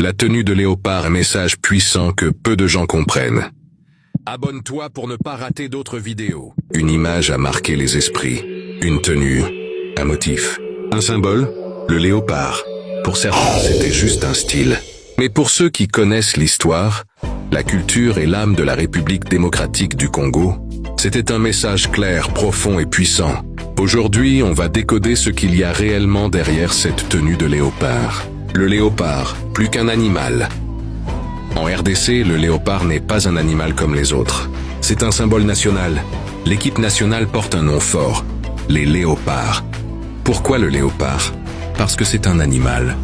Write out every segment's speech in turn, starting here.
La tenue de léopard, un message puissant que peu de gens comprennent. Abonne-toi pour ne pas rater d'autres vidéos. Une image a marqué les esprits. Une tenue, un motif, un symbole, le léopard. Pour certains, c'était juste un style. Mais pour ceux qui connaissent l'histoire, la culture et l'âme de la République démocratique du Congo, c'était un message clair, profond et puissant. Aujourd'hui, on va décoder ce qu'il y a réellement derrière cette tenue de léopard. Le léopard, plus qu'un animal. En RDC, le léopard n'est pas un animal comme les autres. C'est un symbole national. L'équipe nationale porte un nom fort, les léopards. Pourquoi le léopard? Parce que c'est un animal.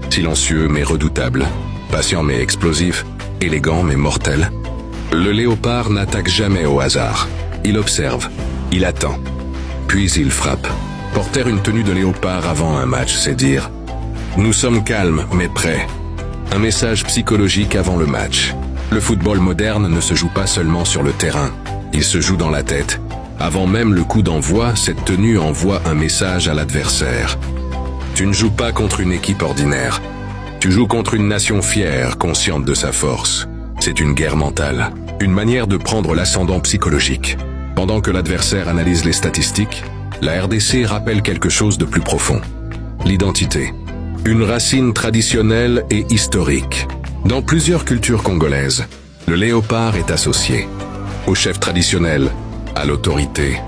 Silencieux mais redoutable, patient mais explosif, élégant mais mortel. Le léopard n'attaque jamais au hasard. Il observe, il attend, puis il frappe. Porter une tenue de léopard avant un match, c'est dire « Nous sommes calmes mais prêts ». Un message psychologique avant le match. Le football moderne ne se joue pas seulement sur le terrain, il se joue dans la tête. Avant même le coup d'envoi, cette tenue envoie un message à l'adversaire. Tu ne joues pas contre une équipe ordinaire. Tu joues contre une nation fière, consciente de sa force. C'est une guerre mentale, une manière de prendre l'ascendant psychologique. Pendant que l'adversaire analyse les statistiques, la RDC rappelle quelque chose de plus profond. L'identité. Une racine traditionnelle et historique. Dans plusieurs cultures congolaises, le léopard est associé au chef traditionnel, à l'autorité,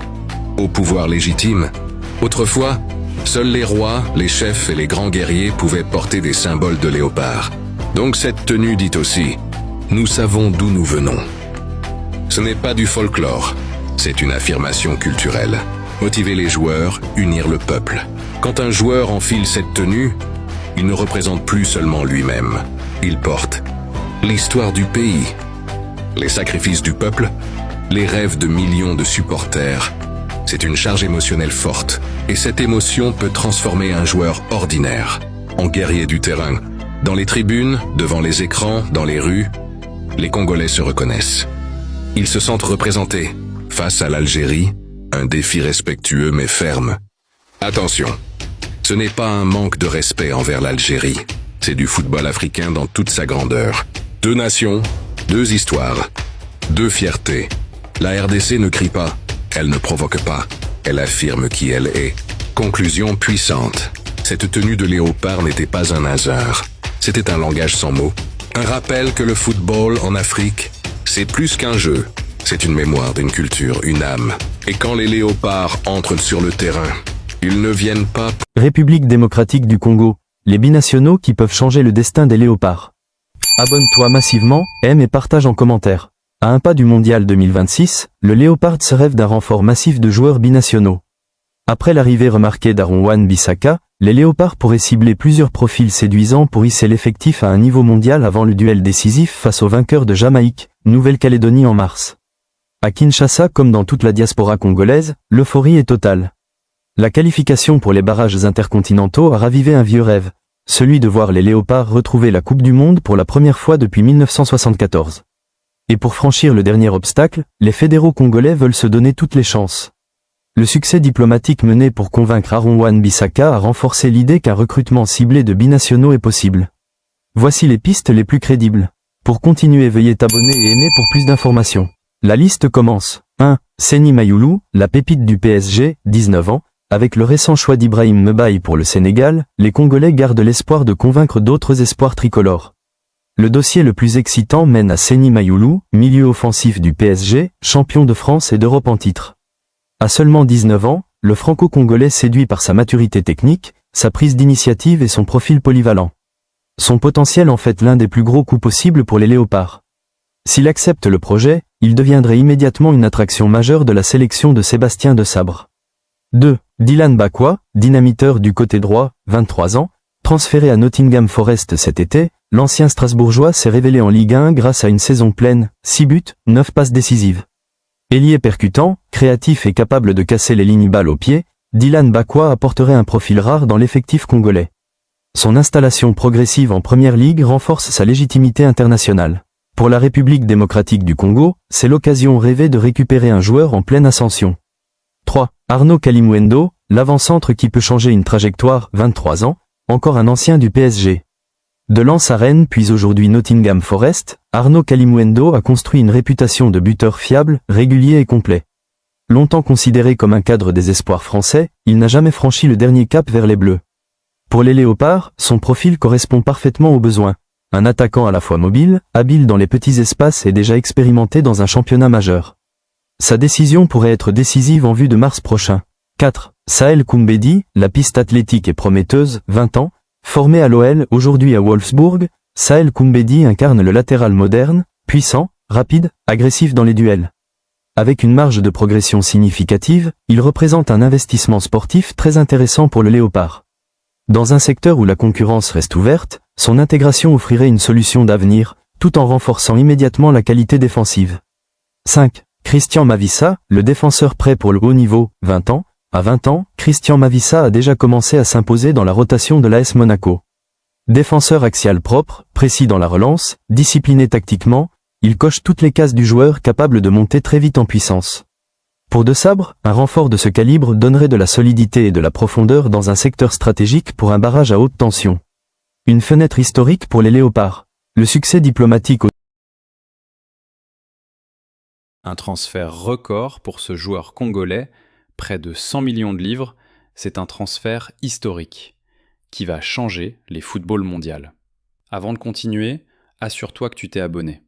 au pouvoir légitime. Autrefois, seuls les rois, les chefs et les grands guerriers pouvaient porter des symboles de léopard. Donc cette tenue dit aussi « Nous savons d'où nous venons ». Ce n'est pas du folklore, c'est une affirmation culturelle. Motiver les joueurs, unir le peuple. Quand un joueur enfile cette tenue, il ne représente plus seulement lui-même. Il porte l'histoire du pays, les sacrifices du peuple, les rêves de millions de supporters. C'est une charge émotionnelle forte, et cette émotion peut transformer un joueur ordinaire en guerrier du terrain. Dans les tribunes, devant les écrans, dans les rues, les Congolais se reconnaissent. Ils se sentent représentés. Face à l'Algérie, un défi respectueux mais ferme. Attention, ce n'est pas un manque de respect envers l'Algérie. C'est du football africain dans toute sa grandeur. Deux nations, deux histoires, deux fiertés. La RDC ne crie pas, elle ne provoque pas, elle affirme qui elle est. Conclusion puissante. Cette tenue de léopard n'était pas un hasard. C'était un langage sans mots. Un rappel que le football en Afrique, c'est plus qu'un jeu. C'est une mémoire d'une culture, une âme. Et quand les léopards entrent sur le terrain, ils ne viennent pas... République démocratique du Congo, les binationaux qui peuvent changer le destin des léopards. Abonne-toi massivement, aime et partage en commentaire. À un pas du mondial 2026, le Léopard se rêve d'un renfort massif de joueurs binationaux. Après l'arrivée remarquée d'Aaron Wan-Bissaka, les Léopards pourraient cibler plusieurs profils séduisants pour hisser l'effectif à un niveau mondial avant le duel décisif face aux vainqueurs de Jamaïque, Nouvelle-Calédonie en mars. À Kinshasa comme dans toute la diaspora congolaise, l'euphorie est totale. La qualification pour les barrages intercontinentaux a ravivé un vieux rêve, celui de voir les Léopards retrouver la Coupe du Monde pour la première fois depuis 1974. Et pour franchir le dernier obstacle, les fédéraux congolais veulent se donner toutes les chances. Le succès diplomatique mené pour convaincre Aaron Wan-Bissaka a renforcé l'idée qu'un recrutement ciblé de binationaux est possible. Voici les pistes les plus crédibles. Pour continuer, veuillez t'abonner et aimer pour plus d'informations. La liste commence. 1. Seny Mayoulou, la pépite du PSG, 19 ans. Avec le récent choix d'Ibrahim Mbaye pour le Sénégal, les Congolais gardent l'espoir de convaincre d'autres espoirs tricolores. Le dossier le plus excitant mène à Seny Mayoulou, milieu offensif du PSG, champion de France et d'Europe en titre. À seulement 19 ans, le franco-congolais séduit par sa maturité technique, sa prise d'initiative et son profil polyvalent. Son potentiel en fait l'un des plus gros coups possibles pour les Léopards. S'il accepte le projet, il deviendrait immédiatement une attraction majeure de la sélection de Sébastien Desabre. 2. Dylan Bakwa, dynamiteur du côté droit, 23 ans, transféré à Nottingham Forest cet été, l'ancien Strasbourgeois s'est révélé en Ligue 1 grâce à une saison pleine, 6 buts, 9 passes décisives. Ailier percutant, créatif et capable de casser les lignes balles au pied, Dylan Bakwa apporterait un profil rare dans l'effectif congolais. Son installation progressive en Première Ligue renforce sa légitimité internationale. Pour la République démocratique du Congo, c'est l'occasion rêvée de récupérer un joueur en pleine ascension. 3. Arnaud Kalimwendo, l'avant-centre qui peut changer une trajectoire, 23 ans, encore un ancien du PSG. De Lens à Rennes puis aujourd'hui Nottingham Forest, Arnaud Kalimuendo a construit une réputation de buteur fiable, régulier et complet. Longtemps considéré comme un cadre des espoirs français, il n'a jamais franchi le dernier cap vers les Bleus. Pour les Léopards, son profil correspond parfaitement aux besoins. Un attaquant à la fois mobile, habile dans les petits espaces et déjà expérimenté dans un championnat majeur. Sa décision pourrait être décisive en vue de mars prochain. 4. Saël Koumbedi, la piste athlétique et prometteuse, 20 ans, formé à l'OL, aujourd'hui à Wolfsburg, Saël Koumbedi incarne le latéral moderne, puissant, rapide, agressif dans les duels. Avec une marge de progression significative, il représente un investissement sportif très intéressant pour le Léopard. Dans un secteur où la concurrence reste ouverte, son intégration offrirait une solution d'avenir, tout en renforçant immédiatement la qualité défensive. 5. Christian Mavissa, le défenseur prêt pour le haut niveau, 20 ans. À 20 ans, Christian Mavissa a déjà commencé à s'imposer dans la rotation de l'AS Monaco. Défenseur axial propre, précis dans la relance, discipliné tactiquement, il coche toutes les cases du joueur capable de monter très vite en puissance. Pour De Sabre, un renfort de ce calibre donnerait de la solidité et de la profondeur dans un secteur stratégique pour un barrage à haute tension. Une fenêtre historique pour les Léopards. Le succès diplomatique Un transfert record pour ce joueur congolais, près de 100 millions de livres, c'est un transfert historique, qui va changer les footballs mondiaux. Avant de continuer, assure-toi que tu t'es abonné.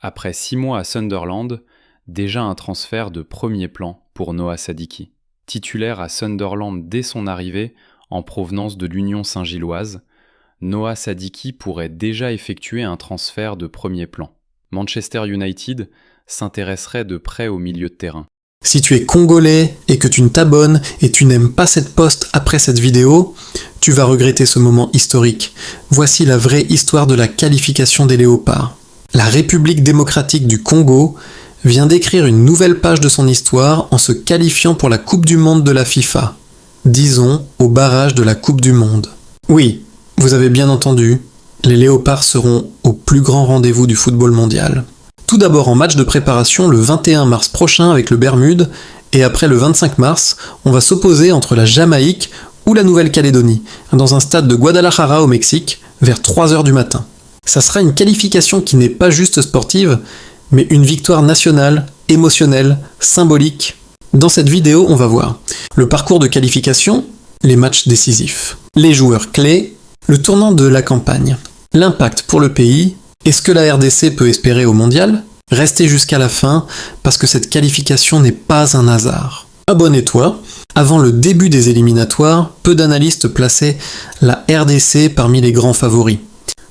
Après 6 mois à Sunderland, déjà un transfert de premier plan pour Noah Sadiki. Titulaire à Sunderland dès son arrivée en provenance de l'Union Saint-Gilloise, Noah Sadiki pourrait déjà effectuer un transfert de premier plan. Manchester United s'intéresserait de près au milieu de terrain. Si tu es congolais et que tu ne t'abonnes et tu n'aimes pas cette poste après cette vidéo, tu vas regretter ce moment historique. Voici la vraie histoire de la qualification des Léopards. La République démocratique du Congo vient d'écrire une nouvelle page de son histoire en se qualifiant pour la Coupe du Monde de la FIFA. Disons, au barrage de la Coupe du Monde. Oui, vous avez bien entendu, les Léopards seront au plus grand rendez-vous du football mondial. Tout d'abord en match de préparation le 21 mars prochain avec le Bermude, et après le 25 mars, on va s'opposer entre la Jamaïque ou la Nouvelle-Calédonie, dans un stade de Guadalajara au Mexique, vers 3h du matin. Ça sera une qualification qui n'est pas juste sportive, mais une victoire nationale, émotionnelle, symbolique. Dans cette vidéo, on va voir le parcours de qualification, les matchs décisifs, les joueurs clés, le tournant de la campagne, l'impact pour le pays. Est-ce que la RDC peut espérer au mondial ? Restez jusqu'à la fin, parce que cette qualification n'est pas un hasard. Abonne-toi. Avant le début des éliminatoires, peu d'analystes plaçaient la RDC parmi les grands favoris.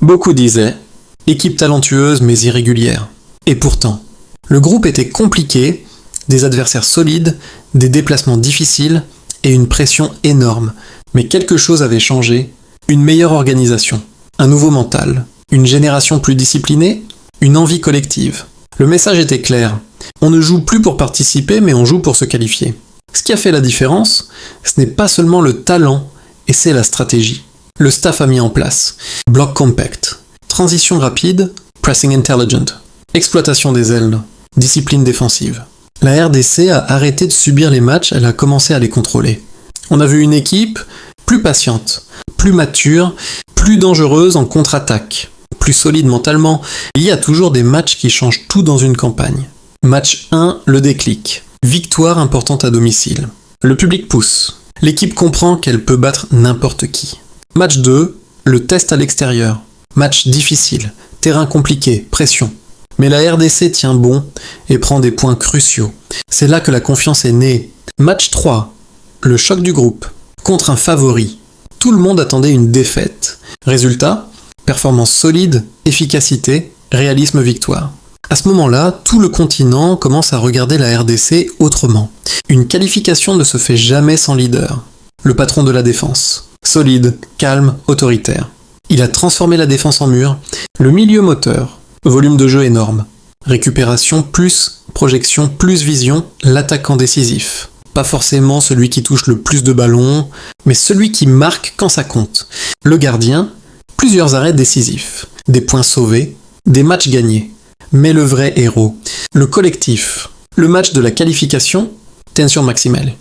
Beaucoup disaient « équipe talentueuse mais irrégulière ». Et pourtant, le groupe était compliqué, des adversaires solides, des déplacements difficiles et une pression énorme. Mais quelque chose avait changé, une meilleure organisation, un nouveau mental. Une génération plus disciplinée, une envie collective. Le message était clair. On ne joue plus pour participer, mais on joue pour se qualifier. Ce qui a fait la différence, ce n'est pas seulement le talent, et c'est la stratégie. Le staff a mis en place. Block compact, transition rapide, pressing intelligent, exploitation des ailes, discipline défensive. La RDC a arrêté de subir les matchs, elle a commencé à les contrôler. On a vu une équipe plus patiente, plus mature, plus dangereuse en contre-attaque. Plus solide mentalement, il y a toujours des matchs qui changent tout dans une campagne. Match 1, le déclic. Victoire importante à domicile. Le public pousse. L'équipe comprend qu'elle peut battre n'importe qui. Match 2, le test à l'extérieur. Match difficile, terrain compliqué, pression. Mais la RDC tient bon et prend des points cruciaux. C'est là que la confiance est née. Match 3, le choc du groupe. Contre un favori. Tout le monde attendait une défaite. Résultat, performance solide, efficacité, réalisme, victoire. À ce moment-là, tout le continent commence à regarder la RDC autrement. Une qualification ne se fait jamais sans leader. Le patron de la défense. Solide, calme, autoritaire. Il a transformé la défense en mur. Le milieu moteur. Volume de jeu énorme. Récupération plus projection plus vision, l'attaquant décisif. Pas forcément celui qui touche le plus de ballons, mais celui qui marque quand ça compte. Le gardien, plusieurs arrêts décisifs, des points sauvés, des matchs gagnés. Mais le vrai héros, le collectif, le match de la qualification, tension maximale.